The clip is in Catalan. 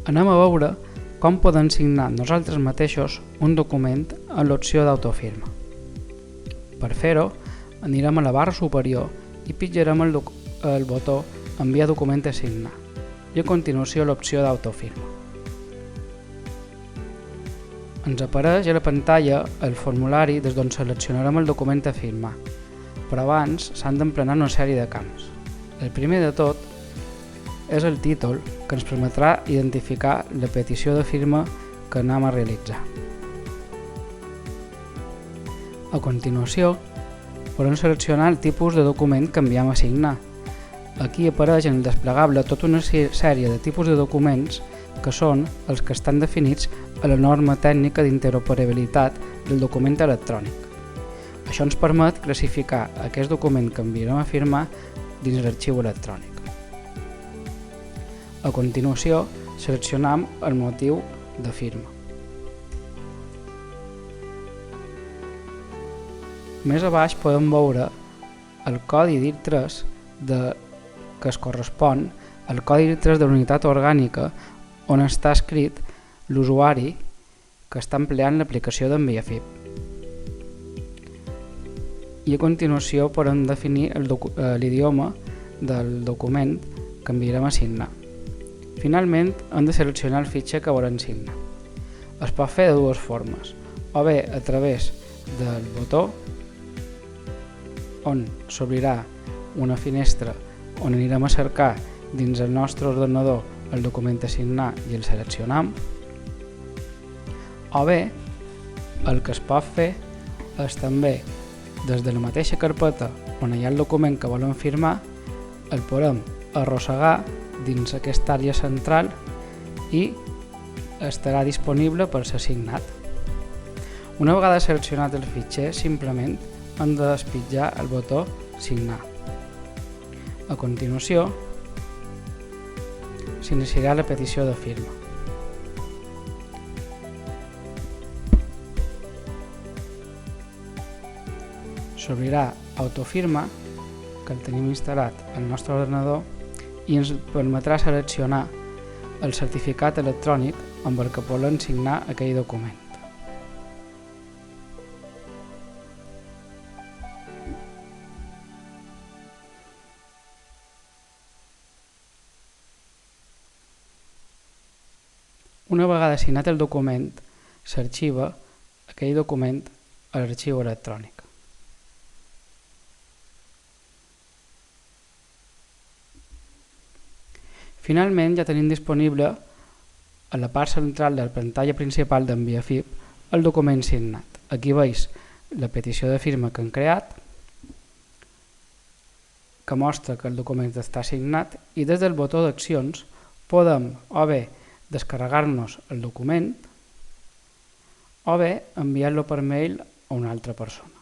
Anem a veure com podem signar nosaltres mateixos un document en l'opció d'autofirma. Per fer-ho, anirem a la barra superior i pitjarem el botó Enviar document a signar i a continuació l'opció d'autofirma. Ens apareix a la pantalla el formulari des d'on seleccionarem el document a firmar, però abans s'han d'emplenar una sèrie de camps. El primer de tot és el títol, que ens permetrà identificar la petició de firma que anem a realitzar. A continuació, podem seleccionar el tipus de document que enviem a signar. Aquí apareix en el desplegable tota una sèrie de tipus de documents que són els que estan definits a la norma tècnica d'interoperabilitat del document electrònic. Això ens permet classificar aquest document que enviarem a firmar dins l'arxiu electrònic. A continuació, seleccionam el motiu de firma. Més a baix podem veure el codi DIR3 que es correspon al codi DIR3 de la unitat orgànica on està escrit l'usuari que està empleant l'aplicació d'EnviaFIP. I a continuació podem definir l'idioma del document que enviarem a signar. Finalment, hem de seleccionar el fitxer que volem signar. Es pot fer de dues formes, o bé a través del botó, on s'obrirà una finestra on anirem a cercar dins el nostre ordenador el document a signar i el seleccionam, o bé el que es pot fer és també des de la mateixa carpeta on hi ha el document que volem firmar, el podem arrossegar dins aquesta àrea central i estarà disponible per ser signat. Una vegada seleccionat el fitxer, simplement hem de despitjar el botó Signar. A continuació, s'iniciarà la petició de firma. S'obrirà Autofirma, que el tenim instal·lat al nostre ordenador, i ens permetrà seleccionar el certificat electrònic amb el que volem signar aquell document. Una vegada signat el document, s'arxiva aquell document a l'arxiu electrònic. Finalment, ja tenim disponible a la part central de la pantalla principal d'EnviaFIP el document signat. Aquí veus la petició de firma que hem creat, que mostra que el document està signat, i des del botó d'accions podem o bé descarregar-nos el document o bé enviar-lo per mail a una altra persona.